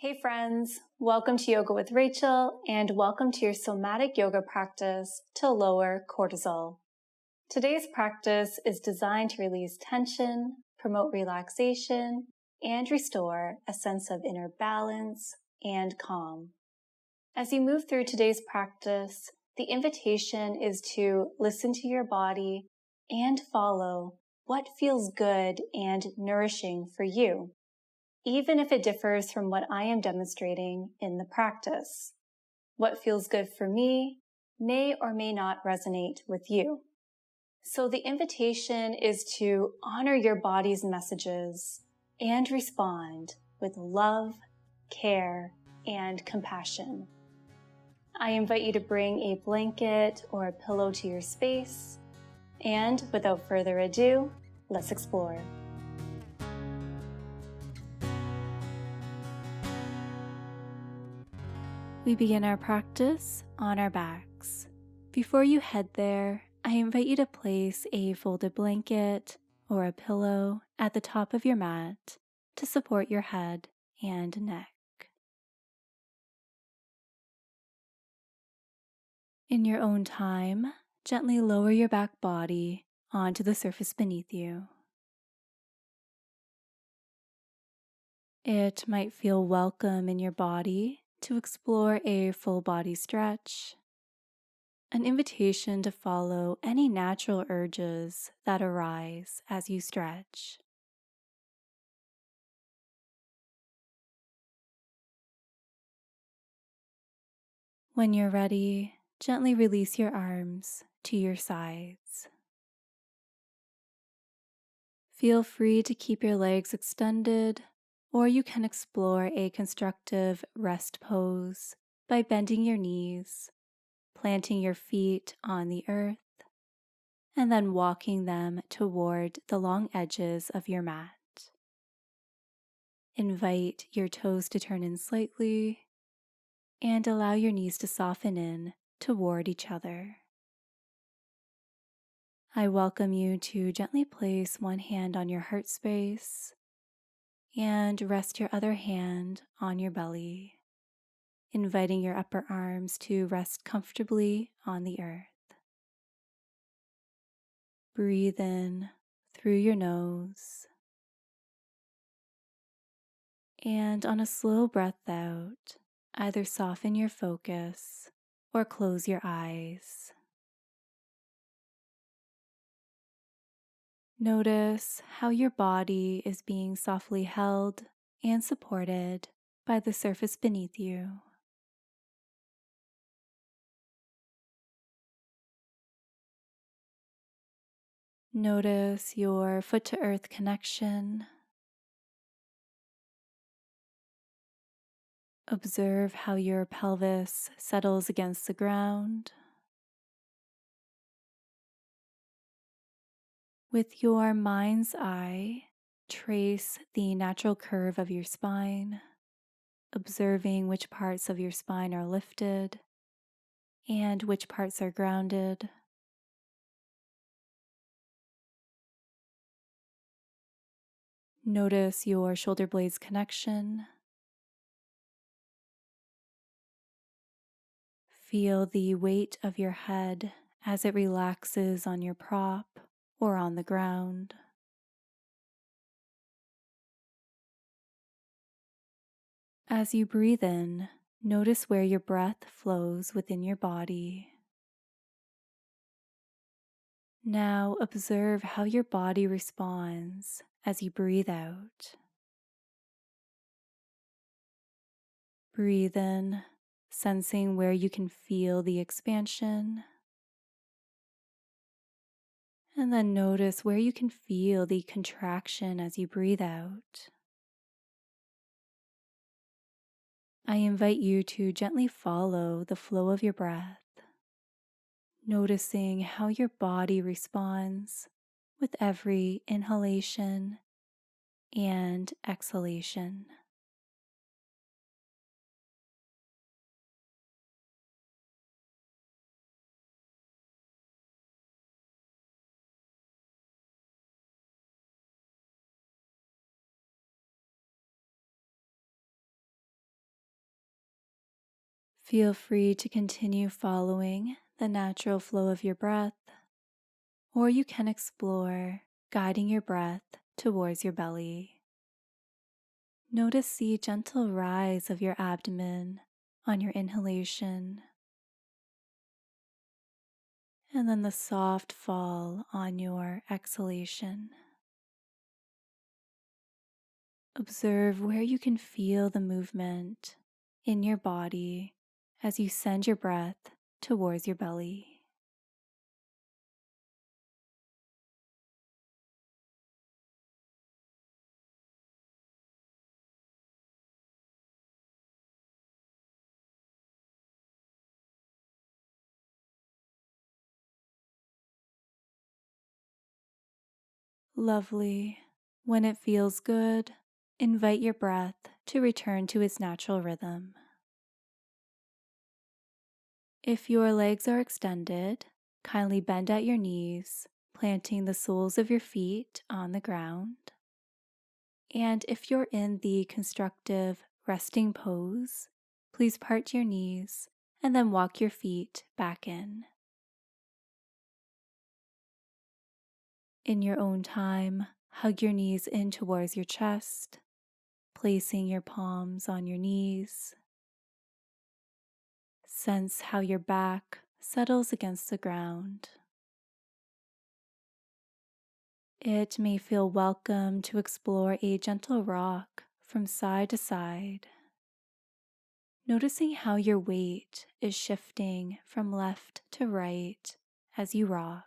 Hey friends, welcome to Yoga with Rachel and welcome to your somatic yoga practice to lower cortisol. Today's practice is designed to release tension, promote relaxation, and restore a sense of inner balance and calm. As you move through today's practice, the invitation is to listen to your body and follow what feels good and nourishing for you, even if it differs from what I am demonstrating in the practice. What feels good for me may or may not resonate with you. So the invitation is to honor your body's messages and respond with love, care, and compassion. I invite you to bring a blanket or a pillow to your space, and without further ado, let's explore. We begin our practice on our backs. Before you head there, I invite you to place a folded blanket or a pillow at the top of your mat to support your head and neck. In your own time, gently lower your back body onto the surface beneath you. It might feel welcome in your body to explore a full body stretch, an invitation to follow any natural urges that arise as you stretch. When you're ready, gently release your arms to your sides. Feel free to keep your legs extended, or you can explore a constructive rest pose by bending your knees, planting your feet on the earth, and then walking them toward the long edges of your mat. Invite your toes to turn in slightly and allow your knees to soften in toward each other. I welcome you to gently place one hand on your heart space and rest your other hand on your belly, inviting your upper arms to rest comfortably on the earth. Breathe in through your nose, and on a slow breath out, either soften your focus or close your eyes. Notice how your body is being softly held and supported by the surface beneath you. Notice your foot to earth connection. Observe how your pelvis settles against the ground. With your mind's eye, trace the natural curve of your spine, observing which parts of your spine are lifted and which parts are grounded. Notice your shoulder blades connection. Feel the weight of your head as it relaxes on your prop or on the ground. As you breathe in, notice where your breath flows within your body. Now observe how your body responds as you breathe out. Breathe in, sensing where you can feel the expansion. And then notice where you can feel the contraction as you breathe out. I invite you to gently follow the flow of your breath, noticing how your body responds with every inhalation and exhalation. Feel free to continue following the natural flow of your breath, or you can explore guiding your breath towards your belly. Notice the gentle rise of your abdomen on your inhalation, and then the soft fall on your exhalation. Observe where you can feel the movement in your body as you send your breath towards your belly. Lovely. When it feels good, invite your breath to return to its natural rhythm. If your legs are extended, kindly bend at your knees, planting the soles of your feet on the ground. And if you're in the constructive resting pose, please part your knees and then walk your feet back in. In your own time, hug your knees in towards your chest, placing your palms on your knees. Sense how your back settles against the ground. It may feel welcome to explore a gentle rock from side to side, noticing how your weight is shifting from left to right as you rock.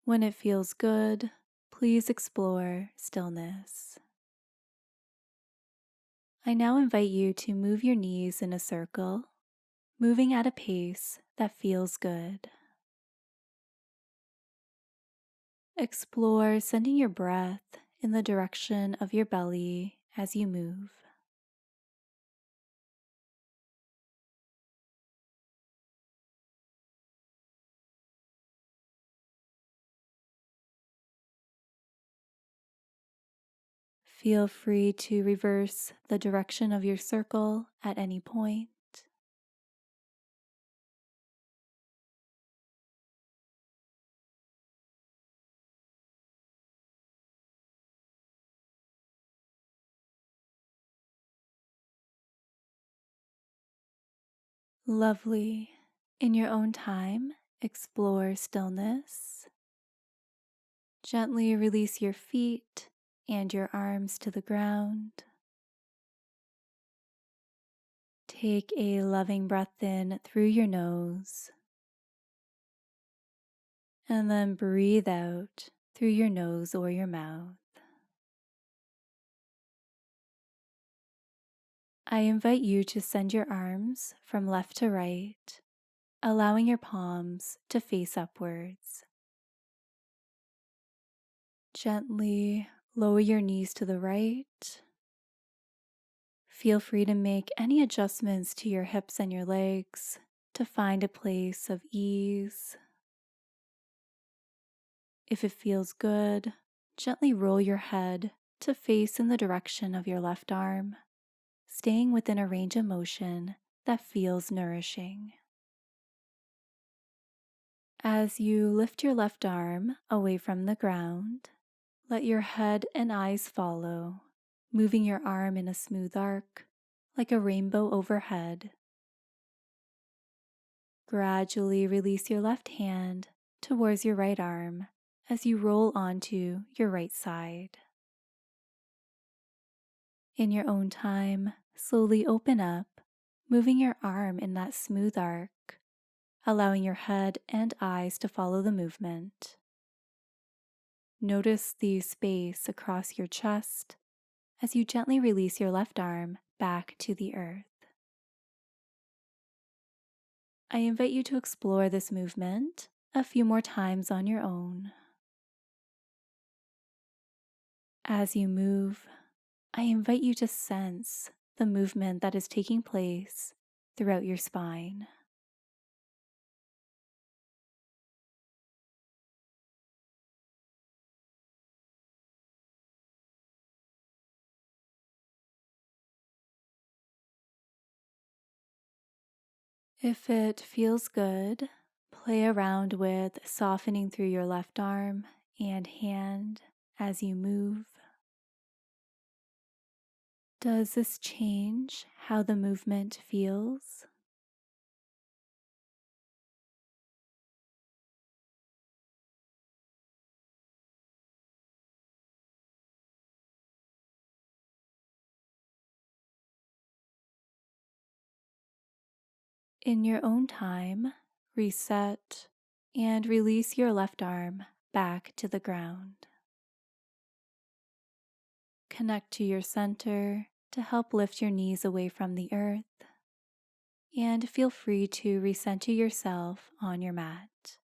When it feels good, please explore stillness. I now invite you to move your knees in a circle, moving at a pace that feels good. Explore sending your breath in the direction of your belly as you move. Feel free to reverse the direction of your circle at any point. Lovely. In your own time, explore stillness. Gently release your feet and your arms to the ground. Take a loving breath in through your nose, and then breathe out through your nose or your mouth. I invite you to send your arms from left to right, allowing your palms to face upwards. Gently lower your knees to the right. Feel free to make any adjustments to your hips and your legs to find a place of ease. If it feels good, gently roll your head to face in the direction of your left arm, staying within a range of motion that feels nourishing. As you lift your left arm away from the ground, let your head and eyes follow, moving your arm in a smooth arc, like a rainbow overhead. Gradually release your left hand towards your right arm as you roll onto your right side. In your own time, slowly open up, moving your arm in that smooth arc, allowing your head and eyes to follow the movement. Notice the space across your chest as you gently release your left arm back to the earth. I invite you to explore this movement a few more times on your own. As you move, I invite you to sense the movement that is taking place throughout your spine. If it feels good, play around with softening through your left arm and hand as you move. Does this change how the movement feels? In your own time, reset and release your left arm back to the ground. Connect to your center to help lift your knees away from the earth, and feel free to recenter yourself on your mat.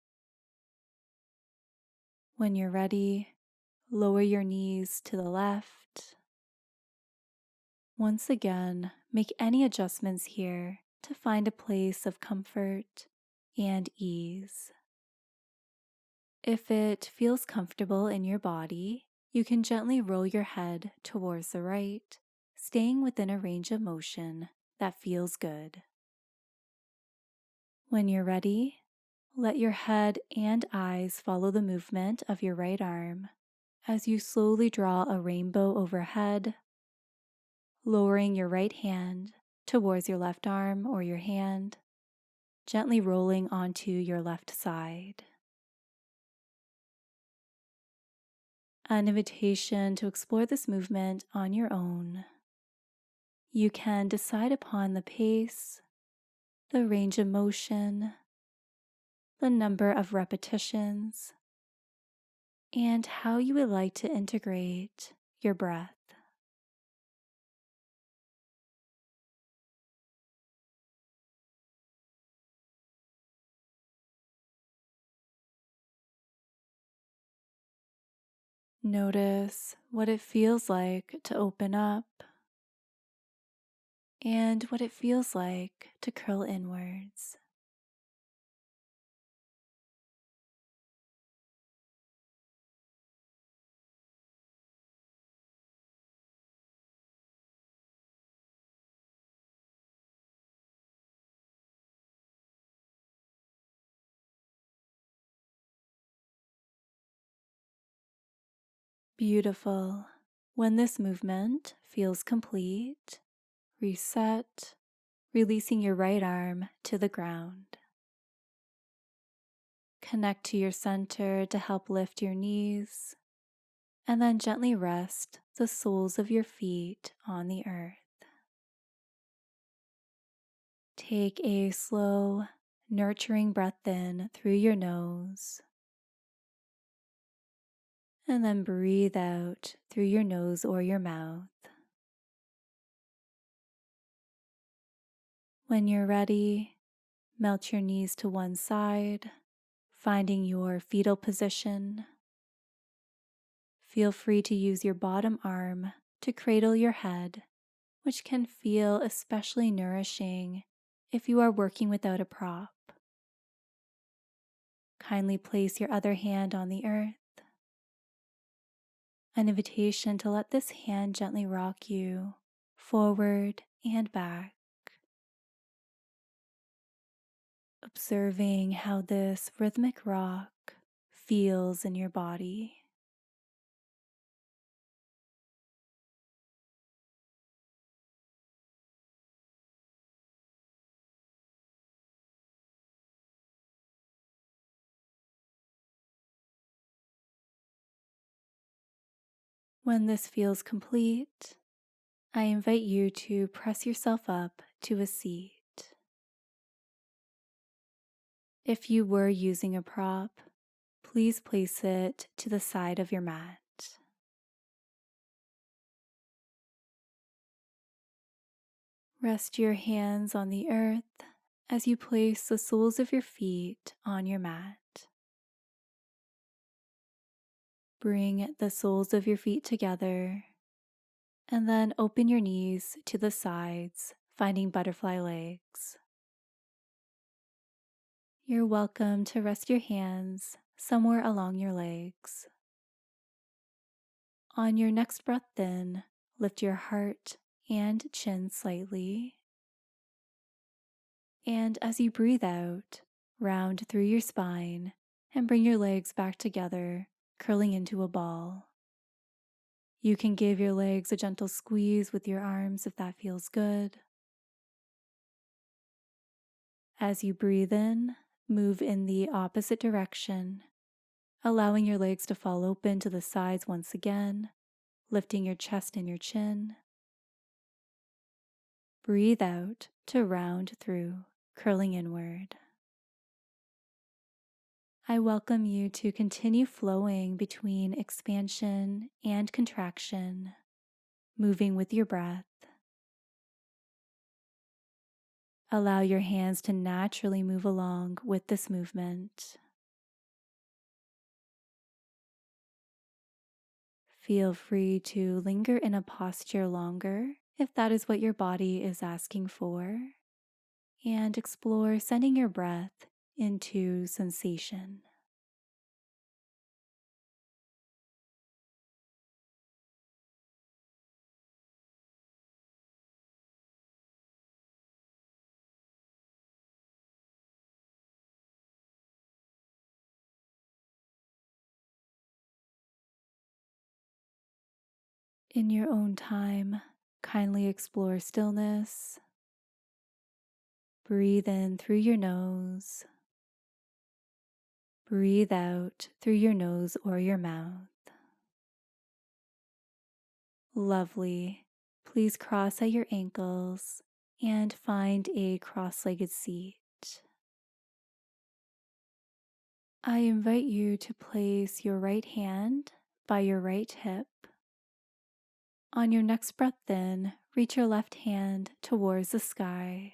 When you're ready, lower your knees to the left. Once again, make any adjustments here to find a place of comfort and ease. If it feels comfortable in your body, you can gently roll your head towards the right, staying within a range of motion that feels good. When you're ready, let your head and eyes follow the movement of your right arm as you slowly draw a rainbow overhead, lowering your right hand towards your left arm or your hand, gently rolling onto your left side. An invitation to explore this movement on your own. You can decide upon the pace, the range of motion, the number of repetitions, and how you would like to integrate your breath. Notice what it feels like to open up and what it feels like to curl inwards. Beautiful. When this movement feels complete, reset, releasing your right arm to the ground. Connect to your center to help lift your knees, and then gently rest the soles of your feet on the earth. Take a slow, nurturing breath in through your nose, and then breathe out through your nose or your mouth. When you're ready, melt your knees to one side, finding your fetal position. Feel free to use your bottom arm to cradle your head, which can feel especially nourishing if you are working without a prop. Kindly place your other hand on the earth. An invitation to let this hand gently rock you forward and back, observing how this rhythmic rock feels in your body. When this feels complete, I invite you to press yourself up to a seat. If you were using a prop, please place it to the side of your mat. Rest your hands on the earth as you place the soles of your feet on your mat. Bring the soles of your feet together and then open your knees to the sides, finding butterfly legs. You're welcome to rest your hands somewhere along your legs. On your next breath in, lift your heart and chin slightly. And as you breathe out, round through your spine and bring your legs back together, curling into a ball. You can give your legs a gentle squeeze with your arms if that feels good. As you breathe in, move in the opposite direction, allowing your legs to fall open to the sides once again, lifting your chest and your chin. Breathe out to round through, curling inward. I welcome you to continue flowing between expansion and contraction, moving with your breath. Allow your hands to naturally move along with this movement. Feel free to linger in a posture longer if that is what your body is asking for, and explore sending your breath into sensation. In your own time, kindly explore stillness. Breathe in through your nose. Breathe out through your nose or your mouth. Lovely. Please cross at your ankles and find a cross-legged seat. I invite you to place your right hand by your right hip. On your next breath in, reach your left hand towards the sky.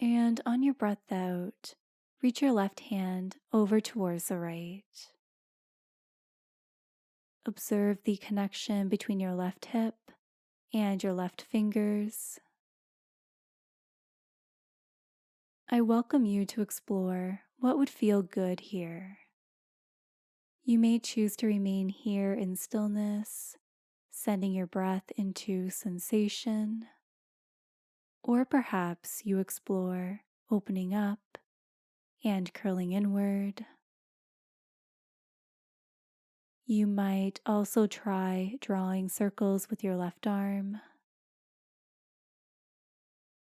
And on your breath out, reach your left hand over towards the right. Observe the connection between your left hip and your left fingers. I welcome you to explore what would feel good here. You may choose to remain here in stillness, sending your breath into sensation, or perhaps you explore opening up and curling inward. You might also try drawing circles with your left arm.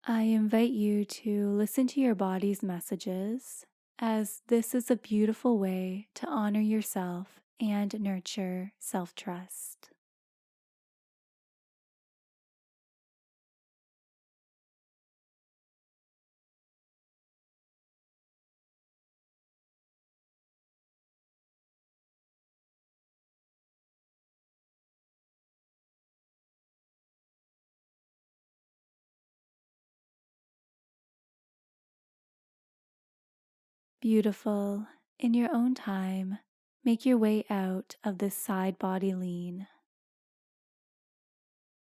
I invite you to listen to your body's messages, as this is a beautiful way to honor yourself and nurture self-trust. Beautiful. In your own time, make your way out of this side body lean.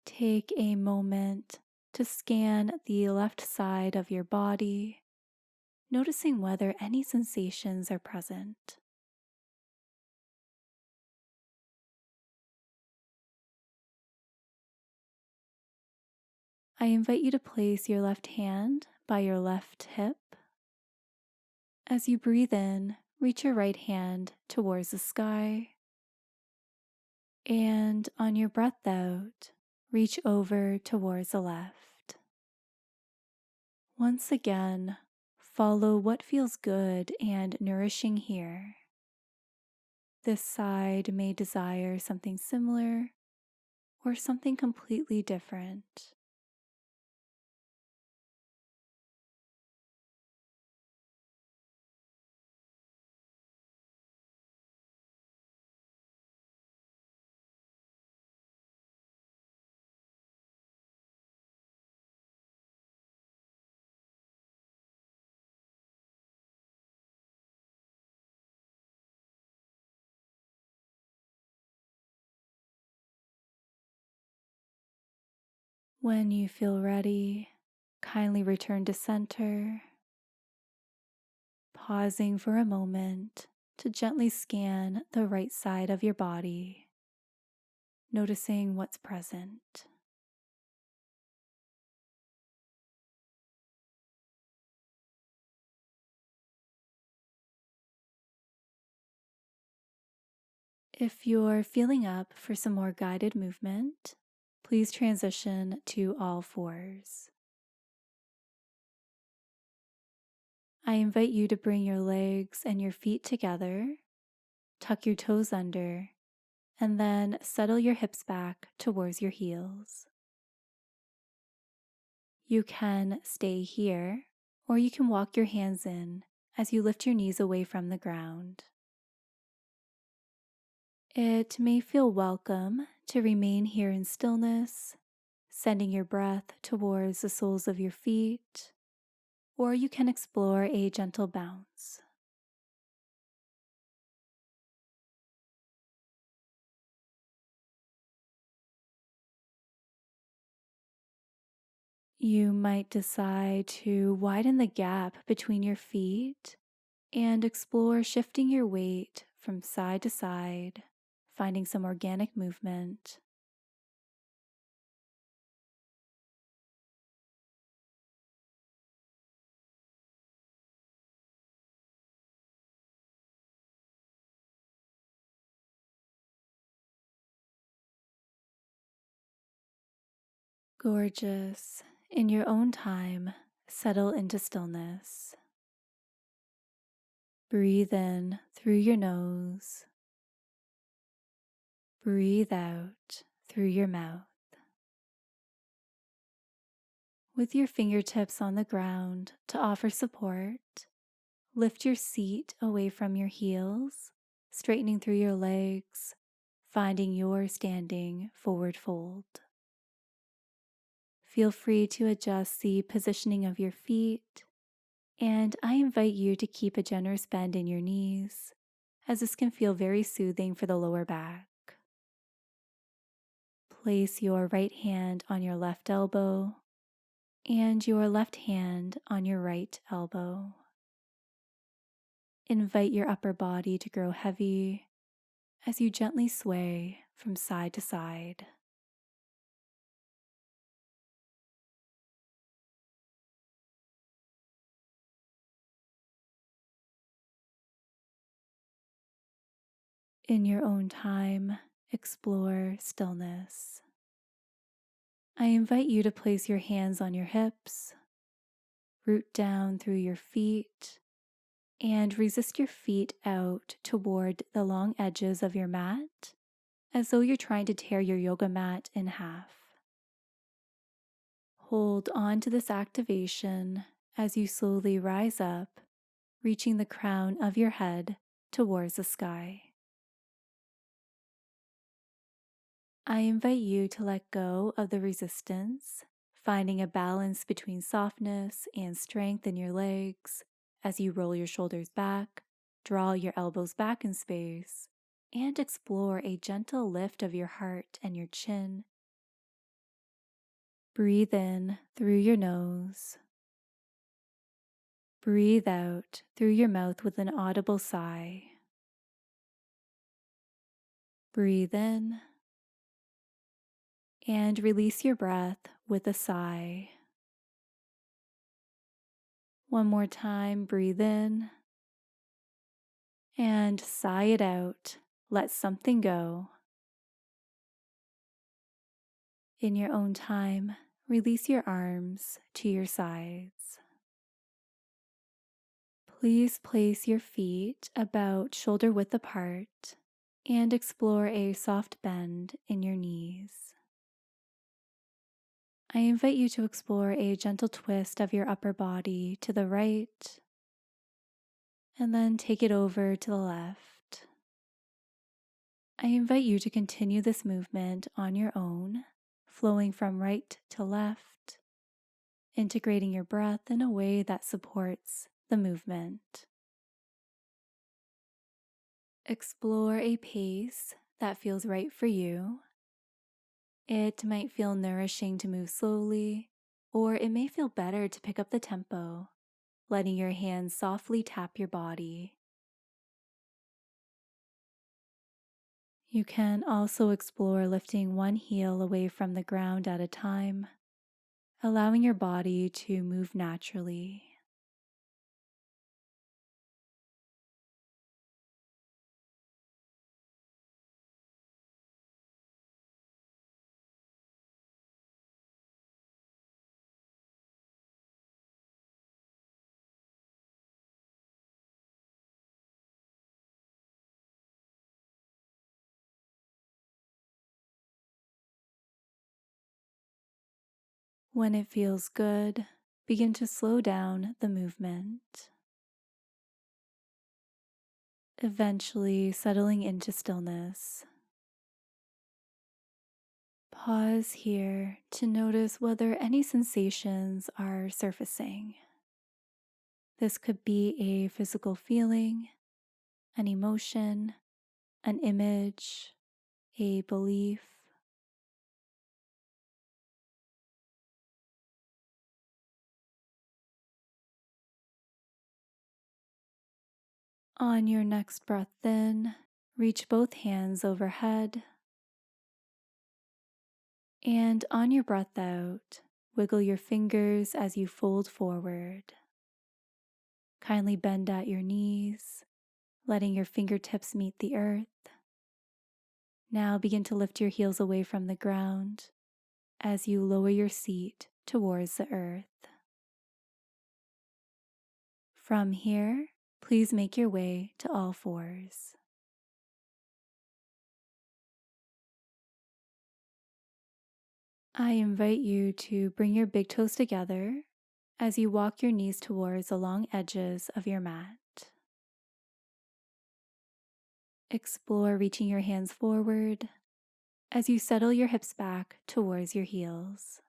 Take a moment to scan the left side of your body, noticing whether any sensations are present. I invite you to place your left hand by your left hip. As you breathe in, reach your right hand towards the sky. And on your breath out, reach over towards the left. Once again, follow what feels good and nourishing here. This side may desire something similar or something completely different. When you feel ready, kindly return to center, pausing for a moment to gently scan the right side of your body, noticing what's present. If you're feeling up for some more guided movement, please transition to all fours. I invite you to bring your legs and your feet together, tuck your toes under, and then settle your hips back towards your heels. You can stay here, or you can walk your hands in as you lift your knees away from the ground. It may feel welcome to remain here in stillness, sending your breath towards the soles of your feet, or you can explore a gentle bounce. You might decide to widen the gap between your feet and explore shifting your weight from side to side, finding some organic movement. Gorgeous. In your own time, settle into stillness. Breathe in through your nose. Breathe out through your mouth. With your fingertips on the ground to offer support, lift your seat away from your heels, straightening through your legs, finding your standing forward fold. Feel free to adjust the positioning of your feet, and I invite you to keep a generous bend in your knees, as this can feel very soothing for the lower back. Place your right hand on your left elbow and your left hand on your right elbow. Invite your upper body to grow heavy as you gently sway from side to side. In your own time, explore stillness. I invite you to place your hands on your hips, root down through your feet, and resist your feet out toward the long edges of your mat, as though you're trying to tear your yoga mat in half. Hold on to this activation as you slowly rise up, reaching the crown of your head towards the sky. I invite you to let go of the resistance, finding a balance between softness and strength in your legs as you roll your shoulders back, draw your elbows back in space, and explore a gentle lift of your heart and your chin. Breathe in through your nose. Breathe out through your mouth with an audible sigh. Breathe in and release your breath with a sigh. One more time, breathe in and sigh it out. Let something go. In your own time, release your arms to your sides. Please place your feet about shoulder width apart and explore a soft bend in your knees. I invite you to explore a gentle twist of your upper body to the right, and then take it over to the left. I invite you to continue this movement on your own, flowing from right to left, integrating your breath in a way that supports the movement. Explore a pace that feels right for you. It might feel nourishing to move slowly, or it may feel better to pick up the tempo, letting your hands softly tap your body. You can also explore lifting one heel away from the ground at a time, allowing your body to move naturally. When it feels good, begin to slow down the movement, eventually settling into stillness. Pause here to notice whether any sensations are surfacing. This could be a physical feeling, an emotion, an image, a belief. On your next breath in, reach both hands overhead. And on your breath out, wiggle your fingers as you fold forward. Kindly bend at your knees, letting your fingertips meet the earth. Now begin to lift your heels away from the ground as you lower your seat towards the earth. From here, please make your way to all fours. I invite you to bring your big toes together as you walk your knees towards the long edges of your mat. Explore reaching your hands forward as you settle your hips back towards your heels.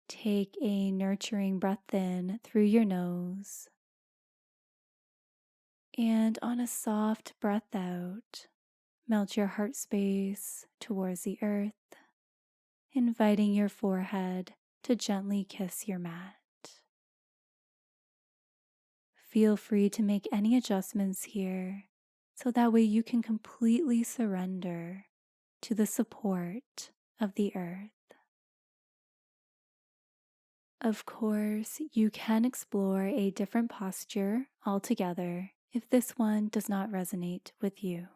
Take a nurturing breath in through your nose, and on a soft breath out, melt your heart space towards the earth, inviting your forehead to gently kiss your mat. Feel free to make any adjustments here so that way you can completely surrender to the support of the earth. Of course, you can explore a different posture altogether if this one does not resonate with you.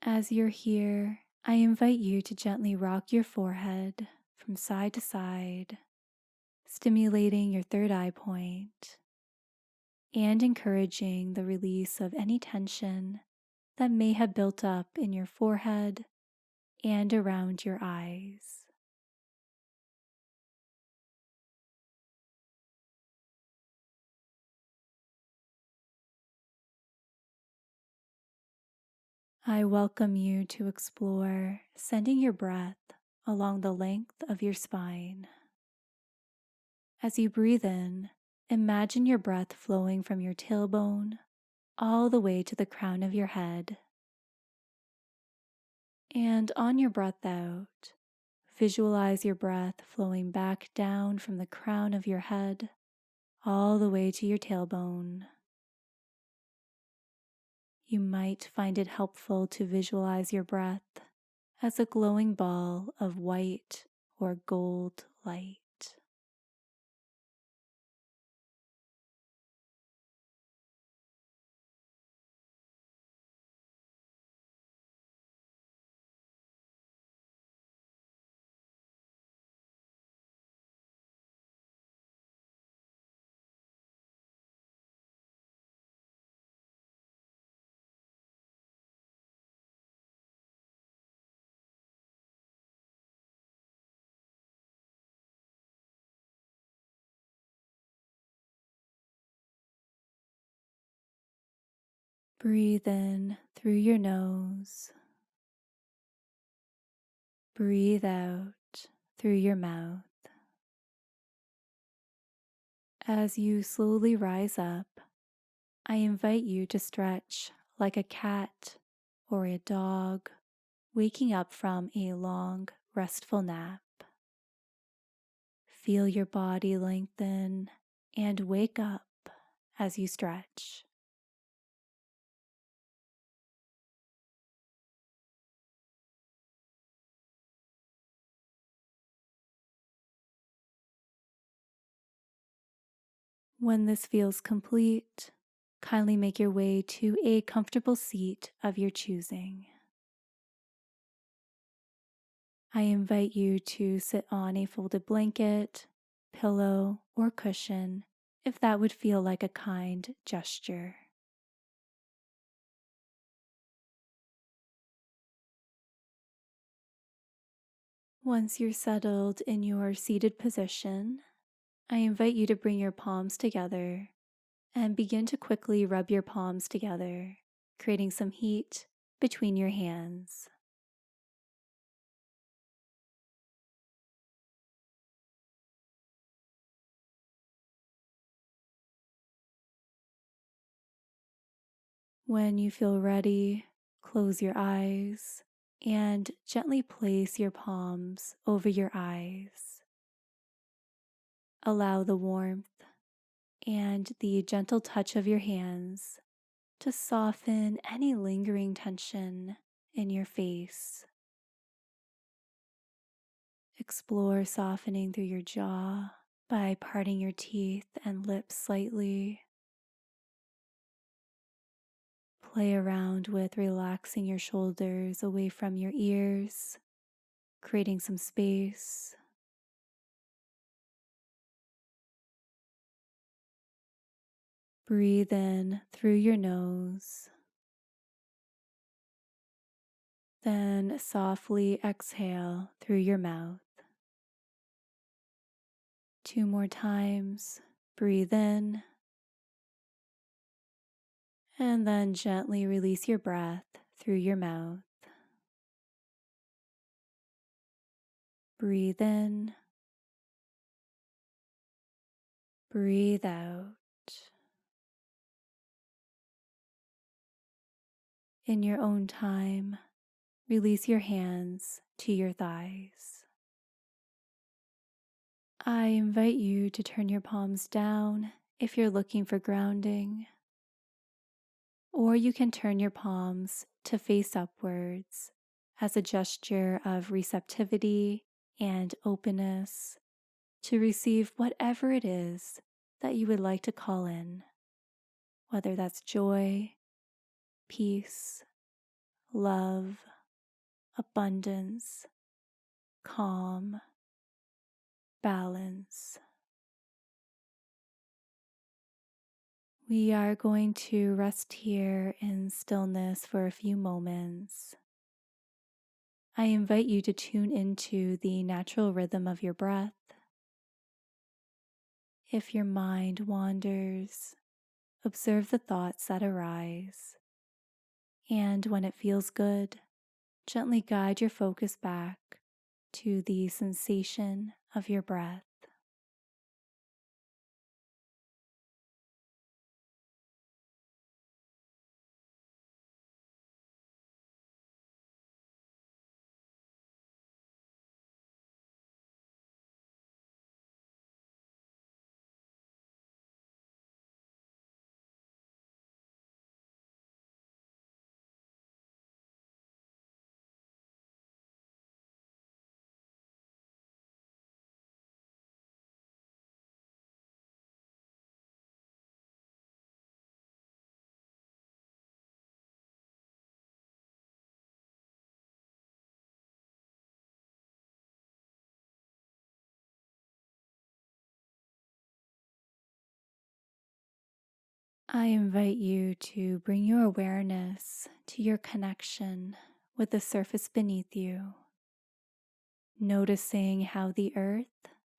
As you're here, I invite you to gently rock your forehead from side to side, stimulating your third eye point and encouraging the release of any tension that may have built up in your forehead and around your eyes. I welcome you to explore sending your breath along the length of your spine. As you breathe in, imagine your breath flowing from your tailbone all the way to the crown of your head. And on your breath out, visualize your breath flowing back down from the crown of your head all the way to your tailbone. You might find it helpful to visualize your breath as a glowing ball of white or gold light. Breathe in through your nose. Breathe out through your mouth. As you slowly rise up, I invite you to stretch like a cat or a dog waking up from a long, restful nap. Feel your body lengthen and wake up as you stretch. When this feels complete, kindly make your way to a comfortable seat of your choosing. I invite you to sit on a folded blanket, pillow, or cushion if that would feel like a kind gesture. Once you're settled in your seated position, I invite you to bring your palms together and begin to quickly rub your palms together, creating some heat between your hands. When you feel ready, close your eyes and gently place your palms over your eyes. Allow the warmth and the gentle touch of your hands to soften any lingering tension in your face. Explore softening through your jaw by parting your teeth and lips slightly. Play around with relaxing your shoulders away from your ears, creating some space. Breathe in through your nose, then softly exhale through your mouth. 2 more times. Breathe in, and then gently release your breath through your mouth. Breathe in, breathe out. In your own time, release your hands to your thighs. I invite you to turn your palms down if you're looking for grounding, or you can turn your palms to face upwards as a gesture of receptivity and openness to receive whatever it is that you would like to call in, whether that's joy, peace, love, abundance, calm, balance. We are going to rest here in stillness for a few moments. I invite you to tune into the natural rhythm of your breath. If your mind wanders, observe the thoughts that arise, and when it feels good, gently guide your focus back to the sensation of your breath. I invite you to bring your awareness to your connection with the surface beneath you, noticing how the earth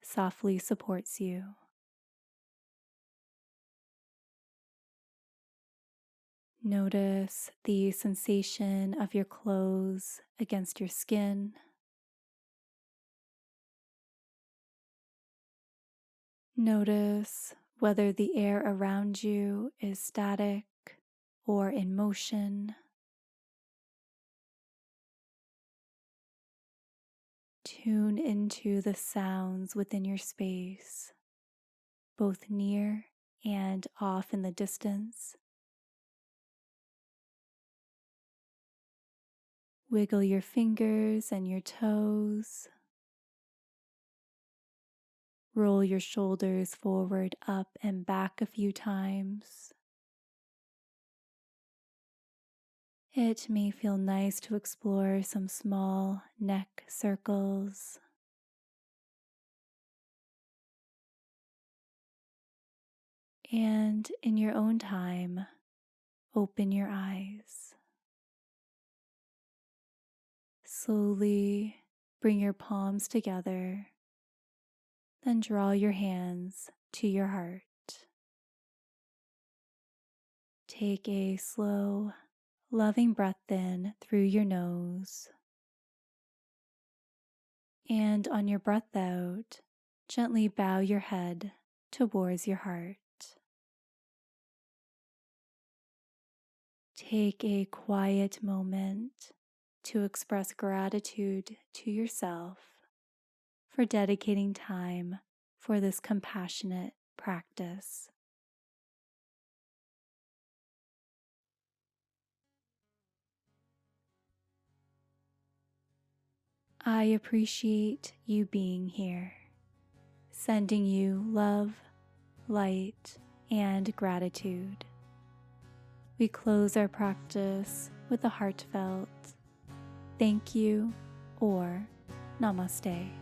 softly supports you. Notice the sensation of your clothes against your skin. Notice whether the air around you is static or in motion. Tune into the sounds within your space, both near and off in the distance. Wiggle your fingers and your toes. Roll your shoulders forward, up, and back a few times. It may feel nice to explore some small neck circles. And in your own time, open your eyes. Slowly Bring your palms together, then draw your hands to your heart. Take a slow, loving breath in through your nose. And on your breath out, gently bow your head towards your heart. Take a quiet moment to express gratitude to yourself for dedicating time for this compassionate practice. I appreciate you being here, sending you love, light, and gratitude. We close our practice with a heartfelt thank you or namaste.